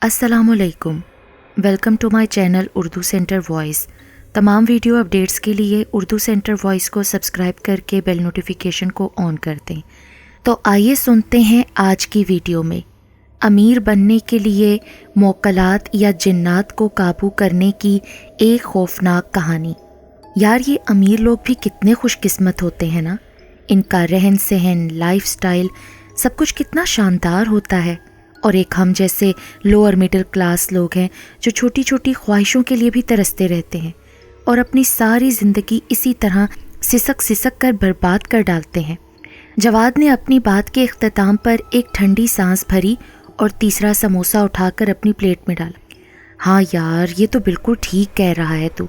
السلام علیکم، welcome to my channel Urdu centre voice. تمام ویڈیو اپڈیٹس کے لیے اردو سینٹر وائس کو سبسکرائب کر کے بیل نوٹیفیکیشن کو آن کر دیں۔ تو آئیے سنتے ہیں آج کی ویڈیو میں امیر بننے کے لیے موکلات یا جنات کو قابو کرنے کی ایک خوفناک کہانی۔ یار، یہ امیر لوگ بھی کتنے خوش قسمت ہوتے ہیں نا، ان کا رہن سہن، لائف سٹائل، سب کچھ کتنا شاندار ہوتا ہے، اور ایک ہم جیسے لوور مڈل کلاس لوگ ہیں جو چھوٹی چھوٹی خواہشوں کے لیے بھی ترستے رہتے ہیں اور اپنی ساری زندگی اسی طرح سسک سسک کر برباد کر ڈالتے ہیں۔ جواد نے اپنی بات کے اختتام پر ایک ٹھنڈی سانس بھری اور تیسرا سموسہ اٹھا کر اپنی پلیٹ میں ڈالا۔ ہاں یار، یہ تو بالکل ٹھیک کہہ رہا ہے تو،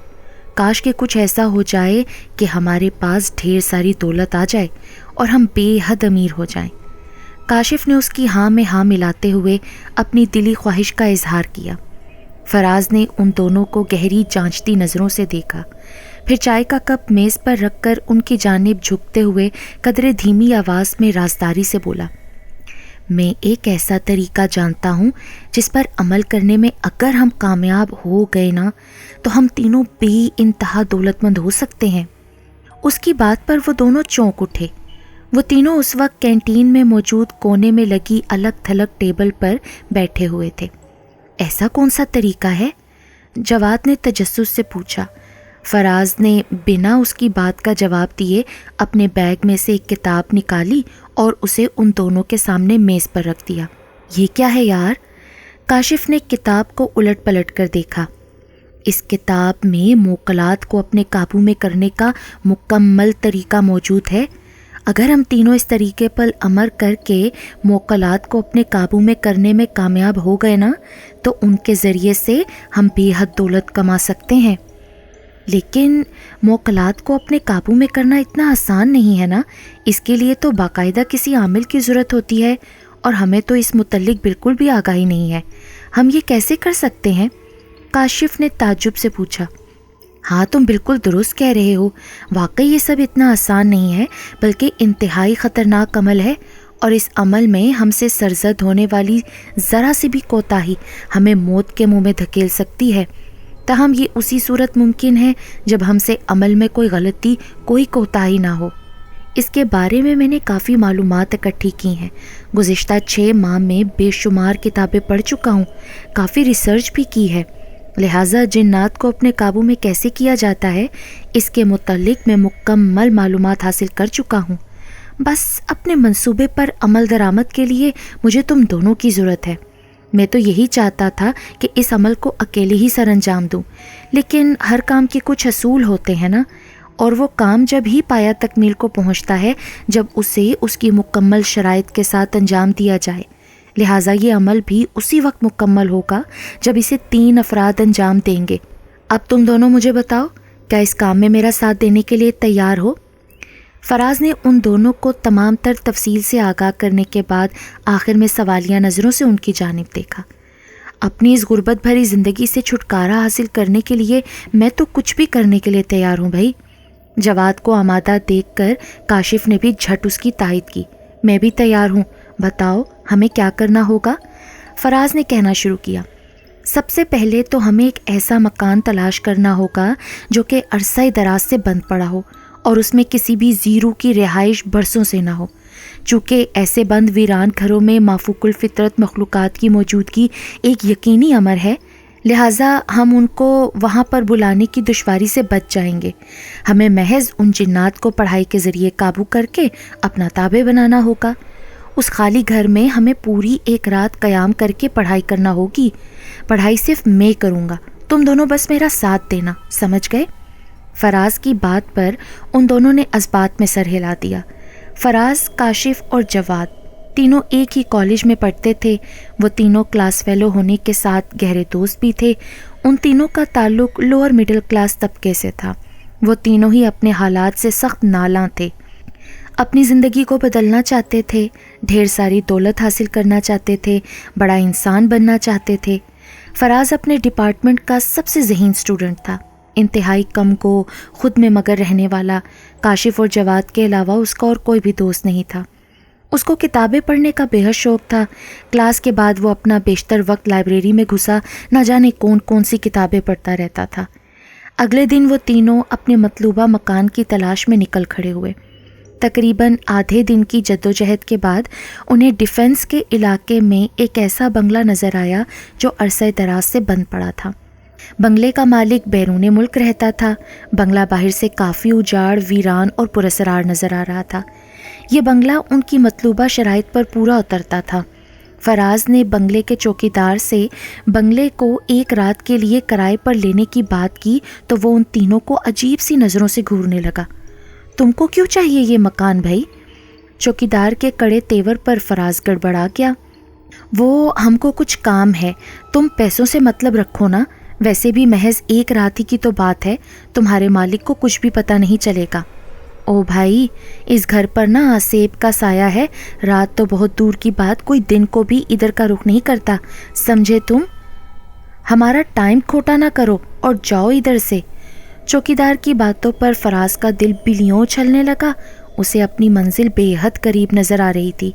کاش کہ کچھ ایسا ہو جائے کہ ہمارے پاس ڈھیر ساری دولت آ جائے اور ہم بے حد امیر ہو جائیں۔ کاشف نے اس کی ہاں میں ہاں ملاتے ہوئے اپنی دلی خواہش کا اظہار کیا۔ فراز نے ان دونوں کو گہری جانچتی نظروں سے دیکھا، پھر چائے کا کپ میز پر رکھ کر ان کی جانب جھکتے ہوئے قدرے دھیمی آواز میں رازداری سے بولا، میں ایک ایسا طریقہ جانتا ہوں جس پر عمل کرنے میں اگر ہم کامیاب ہو گئے نا تو ہم تینوں بے انتہا دولت مند ہو سکتے ہیں۔ اس کی بات پر وہ دونوں چونک اٹھے۔ وہ تینوں اس وقت کینٹین میں موجود کونے میں لگی الگ تھلگ ٹیبل پر بیٹھے ہوئے تھے۔ ایسا کون سا طریقہ ہے؟ جواد نے تجسس سے پوچھا۔ فراز نے بنا اس کی بات کا جواب دیے اپنے بیگ میں سے ایک کتاب نکالی اور اسے ان دونوں کے سامنے میز پر رکھ دیا۔ یہ کیا ہے یار؟ کاشف نے کتاب کو الٹ پلٹ کر دیکھا۔ اس کتاب میں موکلات کو اپنے قابو میں کرنے کا مکمل طریقہ موجود ہے۔ اگر ہم تینوں اس طریقے پر عمل کر کے موکلات کو اپنے قابو میں کرنے میں کامیاب ہو گئے نا تو ان کے ذریعے سے ہم بے حد دولت کما سکتے ہیں۔ لیکن موکلات کو اپنے قابو میں کرنا اتنا آسان نہیں ہے نا، اس کے لیے تو باقاعدہ کسی عامل کی ضرورت ہوتی ہے، اور ہمیں تو اس متعلق بالکل بھی آگاہی نہیں ہے۔ ہم یہ کیسے کر سکتے ہیں؟ کاشف نے تعجب سے پوچھا۔ ہاں، تم بالکل درست کہہ رہے ہو، واقعی یہ سب اتنا آسان نہیں ہے، بلکہ انتہائی خطرناک عمل ہے، اور اس عمل میں ہم سے سرزد ہونے والی ذرا سی بھی کوتاہی ہمیں موت کے منہ میں دھکیل سکتی ہے۔ تاہم یہ اسی صورت ممکن ہے جب ہم سے عمل میں کوئی غلطی، کوئی کوتاہی نہ ہو۔ اس کے بارے میں نے کافی معلومات اکٹھی کی ہیں، گزشتہ 6 ماہ میں بے شمار کتابیں پڑھ چکا ہوں، کافی ریسرچ بھی کی ہے، لہٰذا جنات کو اپنے قابو میں کیسے کیا جاتا ہے اس کے متعلق میں مکمل معلومات حاصل کر چکا ہوں۔ بس اپنے منصوبے پر عمل درآمد کے لیے مجھے تم دونوں کی ضرورت ہے۔ میں تو یہی چاہتا تھا کہ اس عمل کو اکیلے ہی سر انجام دوں، لیکن ہر کام کے کچھ اصول ہوتے ہیں نا، اور وہ کام جب ہی پایا تکمیل کو پہنچتا ہے جب اسے اس کی مکمل شرائط کے ساتھ انجام دیا جائے۔ لہٰذا یہ عمل بھی اسی وقت مکمل ہوگا جب اسے 3 افراد انجام دیں گے۔ اب تم دونوں مجھے بتاؤ، کیا اس کام میں میرا ساتھ دینے کے لیے تیار ہو؟ فراز نے ان دونوں کو تمام تر تفصیل سے آگاہ کرنے کے بعد آخر میں سوالیہ نظروں سے ان کی جانب دیکھا۔ اپنی اس غربت بھری زندگی سے چھٹکارا حاصل کرنے کے لیے میں تو کچھ بھی کرنے کے لیے تیار ہوں بھائی۔ جواد کو آمادہ دیکھ کر کاشف نے بھی جھٹ اس کی تائید کی۔ میں بھی تیار ہوں، بتاؤ ہمیں کیا کرنا ہوگا؟ فراز نے کہنا شروع کیا۔ سب سے پہلے تو ہمیں ایک ایسا مکان تلاش کرنا ہوگا جو کہ عرصہ دراز سے بند پڑا ہو اور اس میں کسی بھی زیرو کی رہائش برسوں سے نہ ہو۔ چونکہ ایسے بند ویران گھروں میں مافوق الفطرت مخلوقات کی موجودگی ایک یقینی امر ہے، لہٰذا ہم ان کو وہاں پر بلانے کی دشواری سے بچ جائیں گے۔ ہمیں محض ان جنات کو پڑھائی کے ذریعے قابو کر کے اپنا تابع بنانا ہوگا۔ اس خالی گھر میں ہمیں پوری ایک رات قیام کر کے پڑھائی کرنا ہوگی۔ پڑھائی صرف میں کروں گا، تم دونوں بس میرا ساتھ دینا، سمجھ گئے؟ فراز کی بات پر ان دونوں نے اسبات میں سر ہلا دیا۔ فراز، کاشف اور جواد تینوں ایک ہی کالج میں پڑھتے تھے، وہ تینوں کلاس فیلو ہونے کے ساتھ گہرے دوست بھی تھے۔ ان تینوں کا تعلق لوور مڈل کلاس طبقے سے تھا۔ وہ تینوں ہی اپنے حالات سے سخت نالاں تھے، اپنی زندگی کو بدلنا چاہتے تھے، ڈھیر ساری دولت حاصل کرنا چاہتے تھے، بڑا انسان بننا چاہتے تھے۔ فراز اپنے ڈپارٹمنٹ کا سب سے ذہین اسٹوڈنٹ تھا، انتہائی کم کو خود میں مگر رہنے والا۔ کاشف اور جواد کے علاوہ اس کا اور کوئی بھی دوست نہیں تھا۔ اس کو کتابیں پڑھنے کا بے حد شوق تھا۔ کلاس کے بعد وہ اپنا بیشتر وقت لائبریری میں گھسا نہ جانے کون کون سی کتابیں پڑھتا رہتا تھا۔ اگلے دن وہ تینوں اپنے مطلوبہ مکان کی تلاش میں نکل کھڑے ہوئے۔ تقریباً آدھے دن کی جدوجہد کے بعد انہیں ڈیفنس کے علاقے میں ایک ایسا بنگلہ نظر آیا جو عرصہ دراز سے بند پڑا تھا۔ بنگلے کا مالک بیرون ملک رہتا تھا۔ بنگلہ باہر سے کافی اجاڑ، ویران اور پراسرار نظر آ رہا تھا۔ یہ بنگلہ ان کی مطلوبہ شرائط پر پورا اترتا تھا۔ فراز نے بنگلے کے چوکیدار سے بنگلے کو ایک رات کے لیے کرائے پر لینے کی بات کی تو وہ ان تینوں کو عجیب سی نظروں سے گھورنے لگا۔ تم کو کیوں چاہیے یہ مکان بھائی؟ چوکیدار کے کڑے تیور پر فراز گڑبڑا گیا۔ وہ ہم کو کچھ کام ہے، تم پیسوں سے مطلب رکھو نا، ویسے بھی محض ایک رات ہی کی تو بات ہے، تمہارے مالک کو کچھ بھی پتہ نہیں چلے گا۔ او بھائی، اس گھر پر نا آسیب کا سایہ ہے، رات تو بہت دور کی بات، کوئی دن کو بھی ادھر کا رخ نہیں کرتا، سمجھے تم؟ ہمارا ٹائم کھوٹا نہ کرو اور جاؤ ادھر سے۔ چوکیدار کی باتوں پر فراز کا دل بلیوں چھلنے لگا۔ اسے اپنی منزل بے حد قریب نظر آ رہی تھی۔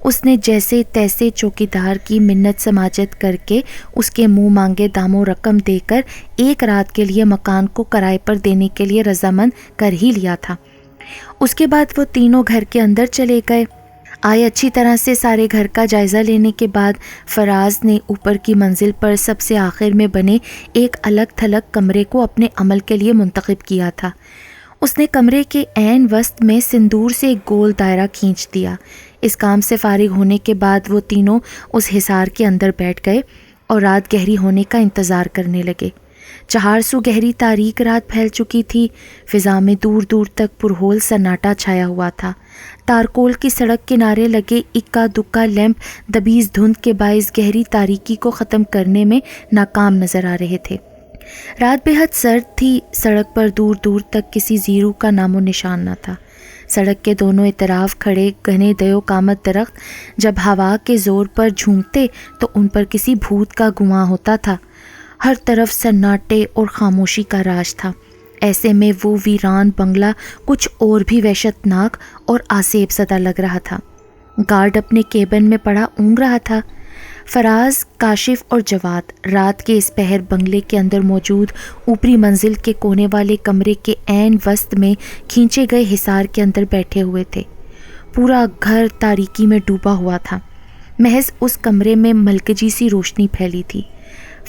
اس نے جیسے تیسے چوکیدار کی منت سماجت کر کے اس کے منہ مانگے دام و رقم دے کر ایک رات کے لیے مکان کو کرائے پر دینے کے لیے رضامند کر ہی لیا تھا۔ اس کے بعد وہ تینوں گھر کے اندر چلے گئے۔ آئے اچھی طرح سے سارے گھر کا جائزہ لینے کے بعد فراز نے اوپر کی منزل پر سب سے آخر میں بنے ایک الگ تھلگ کمرے کو اپنے عمل کے لیے منتخب کیا تھا۔ اس نے کمرے کے عین وسط میں سندور سے ایک گول دائرہ کھینچ دیا۔ اس کام سے فارغ ہونے کے بعد وہ تینوں اس حصار کے اندر بیٹھ گئے اور رات گہری ہونے کا انتظار کرنے لگے۔ 4 سو گہری تاریک رات پھیل چکی تھی۔ فضا میں دور دور تک پرہول سناٹا چھایا ہوا تھا۔ تارکول کی سڑک کنارے لگے اکا دکا لیمپ دبیز دھند کے باعث گہری تاریکی کو ختم کرنے میں ناکام نظر آ رہے تھے۔ رات بے حد سرد تھی۔ سڑک پر دور دور تک کسی زیرو کا نام و نشان نہ تھا۔ سڑک کے دونوں اطراف کھڑے گھنے دیو کامت درخت جب ہوا کے زور پر جھونکتے تو ان پر کسی بھوت کا گماں ہوتا تھا۔ ہر طرف سناٹے اور خاموشی کا راج تھا۔ ایسے میں وہ ویران بنگلہ کچھ اور بھی وحشت ناک اور آسیب زدہ لگ رہا تھا۔ گارڈ اپنے کیبن میں پڑا اونگ رہا تھا۔ فراز، کاشف اور جواد رات کے اس پہر بنگلے کے اندر موجود اوپری منزل کے کونے والے کمرے کے عین وسط میں کھینچے گئے حصار کے اندر بیٹھے ہوئے تھے۔ پورا گھر تاریکی میں ڈوبا ہوا تھا۔ محض اس کمرے میں ملکجی سی روشنی پھیلی تھی۔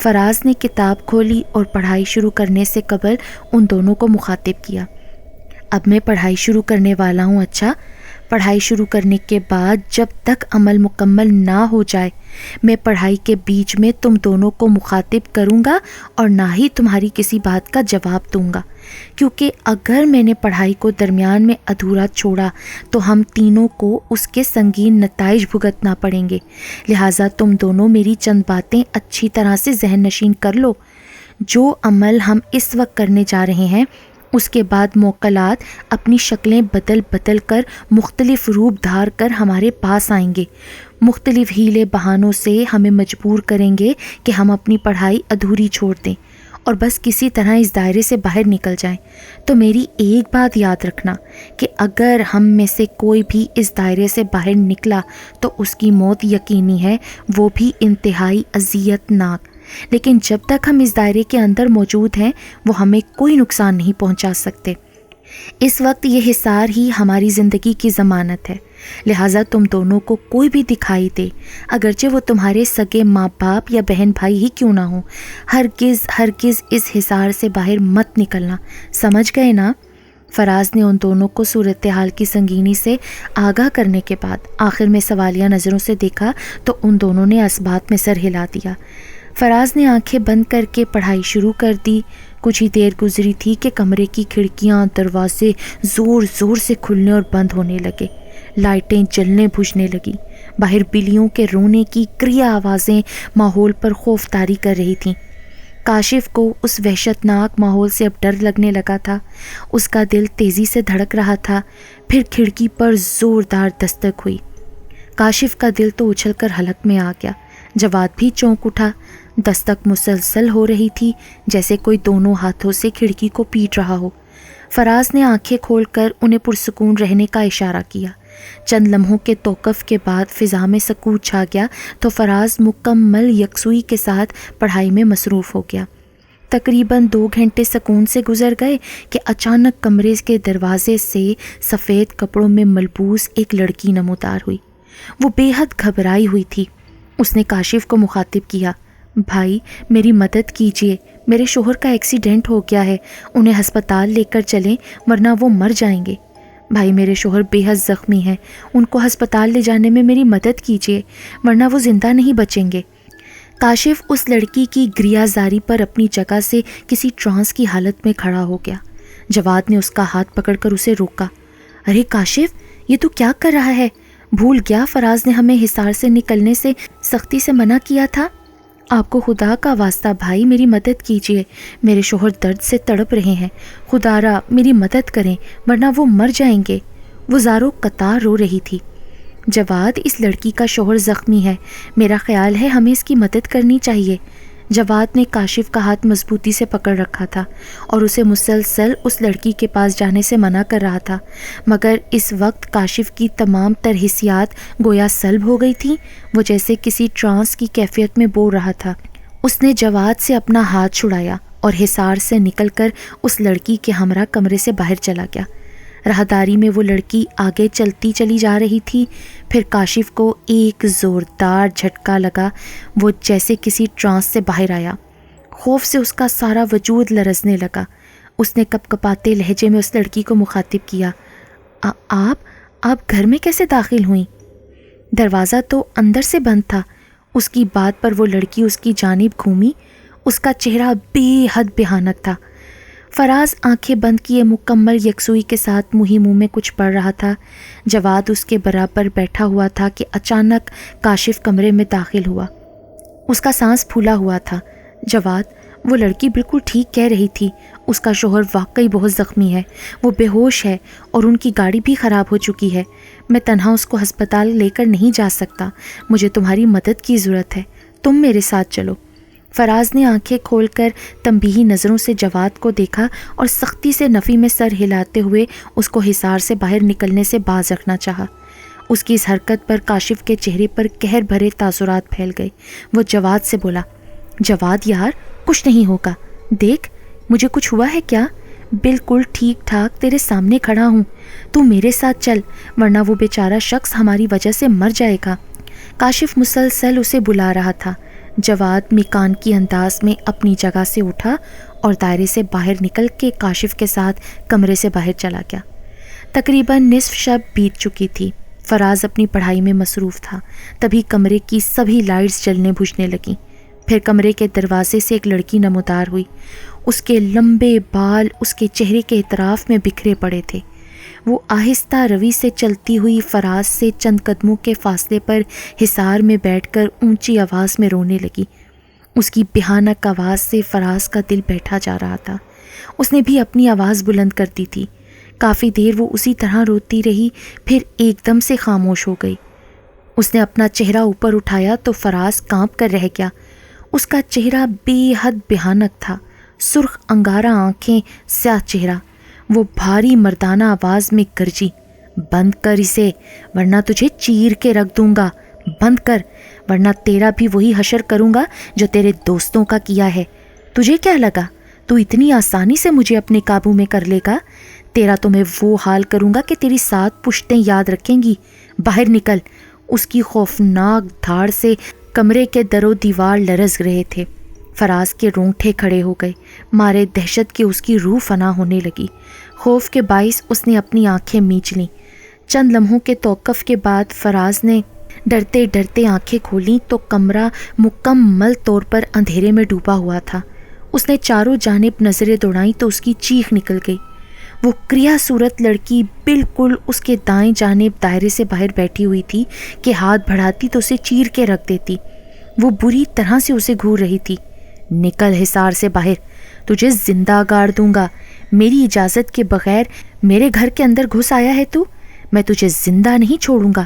فراز نے کتاب کھولی اور پڑھائی شروع کرنے سے قبل ان دونوں کو مخاطب کیا۔ اب میں پڑھائی شروع کرنے والا ہوں۔ اچھا، پڑھائی شروع کرنے کے بعد جب تک عمل مکمل نہ ہو جائے میں پڑھائی کے بیچ میں تم دونوں کو مخاطب کروں گا اور نہ ہی تمہاری کسی بات کا جواب دوں گا، کیونکہ اگر میں نے پڑھائی کو درمیان میں ادھورا چھوڑا تو ہم تینوں کو اس کے سنگین نتائج بھگتنا پڑیں گے۔ لہٰذا تم دونوں میری چند باتیں اچھی طرح سے ذہن نشین کر لو۔ جو عمل ہم اس وقت کرنے جا رہے ہیں اس کے بعد موکلات اپنی شکلیں بدل بدل کر مختلف روپ دھار کر ہمارے پاس آئیں گے، مختلف ہیلے بہانوں سے ہمیں مجبور کریں گے کہ ہم اپنی پڑھائی ادھوری چھوڑ دیں اور بس کسی طرح اس دائرے سے باہر نکل جائیں۔ تو میری ایک بات یاد رکھنا کہ اگر ہم میں سے کوئی بھی اس دائرے سے باہر نکلا تو اس کی موت یقینی ہے، وہ بھی انتہائی اذیت ناک۔ لیکن جب تک ہم اس دائرے کے اندر موجود ہیں وہ ہمیں کوئی نقصان نہیں پہنچا سکتے۔ اس وقت یہ حصار ہی ہماری زندگی کی ضمانت ہے، لہٰذا تم دونوں کو کوئی بھی دکھائی دے، اگرچہ وہ تمہارے سگے ماں باپ یا بہن بھائی ہی کیوں نہ ہوں، ہرگز ہرگز اس حصار سے باہر مت نکلنا، سمجھ گئے نا؟ فراز نے ان دونوں کو صورتحال کی سنگینی سے آگاہ کرنے کے بعد آخر میں سوالیہ نظروں سے دیکھا تو ان دونوں نے اسبات میں سر ہلا دیا۔ فراز نے آنکھیں بند کر کے پڑھائی شروع کر دی۔ کچھ ہی دیر گزری تھی کہ کمرے کی کھڑکیاں دروازے زور زور سے کھلنے اور بند ہونے لگے، لائٹیں جلنے بجھنے لگیں، باہر بلیوں کے رونے کی کریا آوازیں ماحول پر خوف طاری کر رہی تھیں۔ کاشف کو اس وحشت ناک ماحول سے اب ڈر لگنے لگا تھا۔ اس کا دل تیزی سے دھڑک رہا تھا۔ پھر کھڑکی پر زوردار دستک ہوئی۔ کاشف کا دل تو اچھل کر حلق میں آ گیا۔ جواد بھی چونک اٹھا۔ دستک مسلسل ہو رہی تھی، جیسے کوئی دونوں ہاتھوں سے کھڑکی کو پیٹ رہا ہو۔ فراز نے آنکھیں کھول کر انہیں پرسکون رہنے کا اشارہ کیا۔ چند لمحوں کے توقف کے بعد فضا میں سکوت چھا گیا تو فراز مکمل یکسوئی کے ساتھ پڑھائی میں مصروف ہو گیا۔ تقریباً 2 گھنٹے سکون سے گزر گئے کہ اچانک کمرے کے دروازے سے سفید کپڑوں میں ملبوس ایک لڑکی نمودار ہوئی۔ وہ بے حد گھبرائی ہوئی تھی۔ اس نے کاشف کو مخاطب کیا، بھائی میری مدد کیجیے، میرے شوہر کا ایکسیڈنٹ ہو گیا ہے، انہیں ہسپتال لے کر چلیں ورنہ وہ مر جائیں گے۔ بھائی میرے شوہر بے حد زخمی ہیں، ان کو ہسپتال لے جانے میں میری مدد کیجیے ورنہ وہ زندہ نہیں بچیں گے۔ کاشف اس لڑکی کی گریہ زاری پر اپنی جگہ سے کسی ٹرانس کی حالت میں کھڑا ہو گیا۔ جواد نے اس کا ہاتھ پکڑ کر اسے روکا۔ ارے کاشف، یہ تو کیا کر رہا ہے؟ بھول گیا فراز نے ہمیں حصار سے نکلنے سے سختی سے منع کیا تھا؟ آپ کو خدا کا واسطہ بھائی میری مدد کیجیے، میرے شوہر درد سے تڑپ رہے ہیں، خدا را میری مدد کریں ورنہ وہ مر جائیں گے۔ وہ زاروں قطار رو رہی تھی۔ جواد، اس لڑکی کا شوہر زخمی ہے، میرا خیال ہے ہمیں اس کی مدد کرنی چاہیے۔ جواد نے کاشف کا ہاتھ مضبوطی سے پکڑ رکھا تھا اور اسے مسلسل اس لڑکی کے پاس جانے سے منع کر رہا تھا، مگر اس وقت کاشف کی تمام تر حسیات گویا سلب ہو گئی تھیں۔ وہ جیسے کسی ٹرانس کی کیفیت میں بول رہا تھا۔ اس نے جواد سے اپنا ہاتھ چھڑایا اور حصار سے نکل کر اس لڑکی کے ہمراہ کمرے سے باہر چلا گیا۔ راہداری میں وہ لڑکی آگے چلتی چلی جا رہی تھی، پھر کاشف کو ایک زوردار جھٹکا لگا۔ وہ جیسے کسی ٹرانس سے باہر آیا۔ خوف سے اس کا سارا وجود لرزنے لگا۔ اس نے کپ کپاتے لہجے میں اس لڑکی کو مخاطب کیا، آپ گھر میں کیسے داخل ہوئیں؟ دروازہ تو اندر سے بند تھا۔ اس کی بات پر وہ لڑکی اس کی جانب گھومی۔ اس کا چہرہ بے حد بھیانک تھا۔ فراز آنکھیں بند کیے مکمل یکسوئی کے ساتھ منہ میں کچھ پڑھ رہا تھا۔ جواد اس کے برابر بیٹھا ہوا تھا کہ اچانک کاشف کمرے میں داخل ہوا۔ اس کا سانس پھولا ہوا تھا۔ جواد، وہ لڑکی بالکل ٹھیک کہہ رہی تھی، اس کا شوہر واقعی بہت زخمی ہے، وہ بے ہوش ہے اور ان کی گاڑی بھی خراب ہو چکی ہے۔ میں تنہا اس کو ہسپتال لے کر نہیں جا سکتا، مجھے تمہاری مدد کی ضرورت ہے، تم میرے ساتھ چلو۔ فراز نے آنکھیں کھول کر تنبیہی نظروں سے جواد کو دیکھا اور سختی سے نفی میں سر ہلاتے ہوئے اس کو حصار سے باہر نکلنے سے باز رکھنا چاہا۔ اس کی اس حرکت پر کاشف کے چہرے پر قہر بھرے تاثرات پھیل گئے۔ وہ جواد سے بولا، جواد یار، کچھ نہیں ہوگا، دیکھ مجھے کچھ ہوا ہے کیا؟ بالکل ٹھیک ٹھاک تیرے سامنے کھڑا ہوں، تو میرے ساتھ چل ورنہ وہ بیچارہ شخص ہماری وجہ سے مر جائے گا۔ کاشف مسلسل اسے بلا رہا تھا۔ جواد میکان کی انداز میں اپنی جگہ سے اٹھا اور دائرے سے باہر نکل کے کاشف کے ساتھ کمرے سے باہر چلا گیا۔ تقریباً نصف شب بیت چکی تھی۔ فراز اپنی پڑھائی میں مصروف تھا، تبھی کمرے کی سبھی لائٹس جلنے بجھنے لگیں۔ پھر کمرے کے دروازے سے ایک لڑکی نمودار ہوئی۔ اس کے لمبے بال اس کے چہرے کے اطراف میں بکھرے پڑے تھے۔ وہ آہستہ روی سے چلتی ہوئی فراز سے چند قدموں کے فاصلے پر حصار میں بیٹھ کر اونچی آواز میں رونے لگی۔ اس کی بھیانک آواز سے فراز کا دل بیٹھا جا رہا تھا۔ اس نے بھی اپنی آواز بلند کر دی تھی۔ کافی دیر وہ اسی طرح روتی رہی، پھر ایک دم سے خاموش ہو گئی۔ اس نے اپنا چہرہ اوپر اٹھایا تو فراز کانپ کر رہ گیا۔ اس کا چہرہ بے حد بھیانک تھا، سرخ انگارہ آنکھیں، سیاہ چہرہ۔ وہ بھاری مردانہ آواز میں گرجی، بند کر اسے ورنہ تجھے چیر کے رکھ دوں گا، بند کر ورنہ تیرا بھی وہی حشر کروں گا جو تیرے دوستوں کا کیا ہے۔ تجھے کیا لگا تو اتنی آسانی سے مجھے اپنے قابو میں کر لے گا؟ تیرا تو میں وہ حال کروں گا کہ تیری 7 پشتیں یاد رکھیں گی۔ باہر نکل۔ اس کی خوفناک دھاڑ سے کمرے کے در و دیوار لرز رہے تھے۔ فراز کے رونگٹے کھڑے ہو گئے، مارے دہشت کے اس کی روح فنا ہونے لگی۔ خوف کے باعث اس نے اپنی آنکھیں میچ لیں۔ چند لمحوں کے توقف کے بعد فراز نے ڈرتے ڈرتے آنکھیں کھولیں تو کمرہ مکمل طور پر اندھیرے میں ڈوبا ہوا تھا۔ اس نے چاروں جانب نظریں دوڑائیں تو اس کی چیخ نکل گئی۔ وہ کریا صورت لڑکی بالکل اس کے دائیں جانب دائرے سے باہر بیٹھی ہوئی تھی کہ ہاتھ بڑھاتی تو اسے چیر کے رکھ دیتی۔ وہ بری طرح سے اسے گھور رہی تھی۔ نکل حصار سے باہر، تجھے زندہ گاڑ دوں گا۔ میری اجازت کے بغیر میرے گھر کے اندر گھس آیا ہے تو میں تجھے زندہ نہیں چھوڑوں گا۔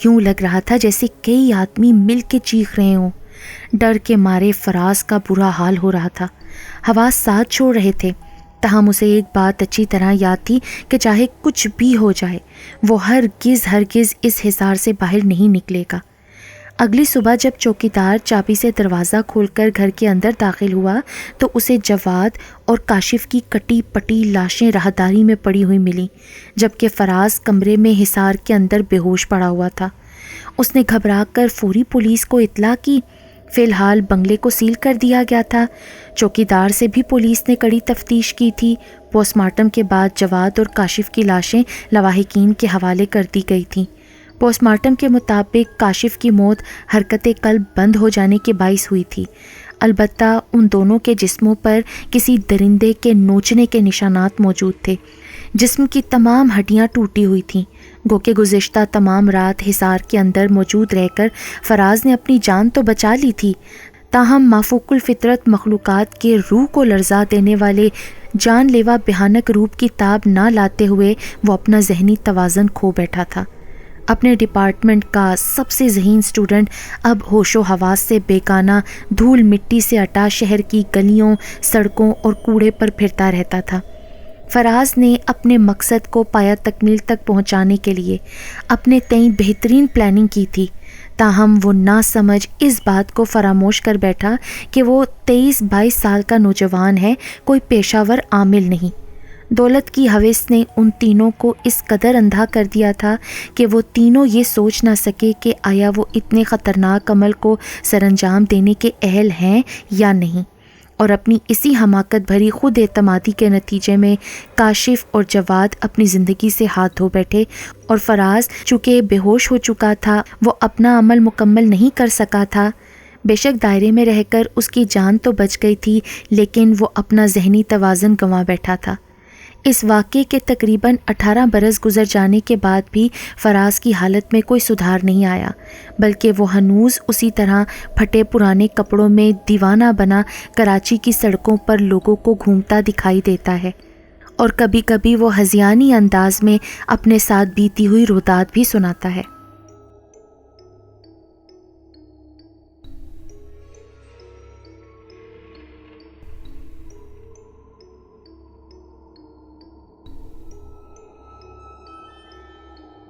یوں لگ رہا تھا جیسے کئی آدمی مل کے چیخ رہے ہوں۔ ڈر کے مارے فراز کا برا حال ہو رہا تھا۔ حواس ساتھ چھوڑ رہے تھے۔ تاہم اسے ایک بات اچھی طرح یاد تھی کہ چاہے کچھ بھی ہو جائے وہ ہرگز اس حصار سے باہر نہیں نکلے گا۔ اگلی صبح جب چوکیدار چابی سے دروازہ کھول کر گھر کے اندر داخل ہوا تو اسے جواد اور کاشف کی کٹی پٹی لاشیں راہداری میں پڑی ہوئی ملیں، جبکہ فراز کمرے میں حصار کے اندر بے ہوش پڑا ہوا تھا۔ اس نے گھبرا کر فوری پولیس کو اطلاع کی۔ فی الحال بنگلے کو سیل کر دیا گیا تھا۔ چوکیدار سے بھی پولیس نے کڑی تفتیش کی تھی۔ پوسٹ مارٹم کے بعد جواد اور کاشف کی لاشیں لواحقین کے حوالے کر دی گئی تھیں۔ پوسٹ مارٹم کے مطابق کاشف کی موت حرکت قلب بند ہو جانے کے باعث ہوئی تھی، البتہ ان دونوں کے جسموں پر کسی درندے کے نوچنے کے نشانات موجود تھے۔ جسم کی تمام ہڈیاں ٹوٹی ہوئی تھیں، گو کہ گزشتہ تمام رات حصار کے اندر موجود رہ کر فراز نے اپنی جان تو بچا لی تھی، تاہم مافوق الفطرت مخلوقات کے روح کو لرزا دینے والے جان لیوا بھیانک روپ کی تاب نہ لاتے ہوئے وہ اپنا ذہنی توازن کھو بیٹھا تھا۔ اپنے ڈپارٹمنٹ کا سب سے ذہین اسٹوڈنٹ اب ہوش و حواس سے بیگانہ دھول مٹی سے اٹا شہر کی گلیوں، سڑکوں اور کوڑے پر پھرتا رہتا تھا۔ فراز نے اپنے مقصد کو پایہ تکمیل تک پہنچانے کے لیے اپنے تئیں بہترین پلاننگ کی تھی، تاہم وہ نہ سمجھ اس بات کو فراموش کر بیٹھا کہ وہ 23-22 سال کا نوجوان ہے، کوئی پیشہ ور عامل نہیں۔ دولت کی ہوس نے ان تینوں کو اس قدر اندھا کر دیا تھا کہ وہ تینوں یہ سوچ نہ سکے کہ آیا وہ اتنے خطرناک عمل کو سر انجام دینے کے اہل ہیں یا نہیں، اور اپنی اسی حماقت بھری خود اعتمادی کے نتیجے میں کاشف اور جواد اپنی زندگی سے ہاتھ دھو بیٹھے، اور فراز چونکہ بے ہوش ہو چکا تھا وہ اپنا عمل مکمل نہیں کر سکا تھا۔ بے شک دائرے میں رہ کر اس کی جان تو بچ گئی تھی، لیکن وہ اپنا ذہنی توازن گنوا بیٹھا تھا۔ اس واقعے کے تقریباً 18 برس گزر جانے کے بعد بھی فراز کی حالت میں کوئی سدھار نہیں آیا، بلکہ وہ ہنوز اسی طرح پھٹے پرانے کپڑوں میں دیوانہ بنا کراچی کی سڑکوں پر لوگوں کو گھومتا دکھائی دیتا ہے، اور کبھی کبھی وہ ہذیانی انداز میں اپنے ساتھ بیتی ہوئی روداد بھی سناتا ہے۔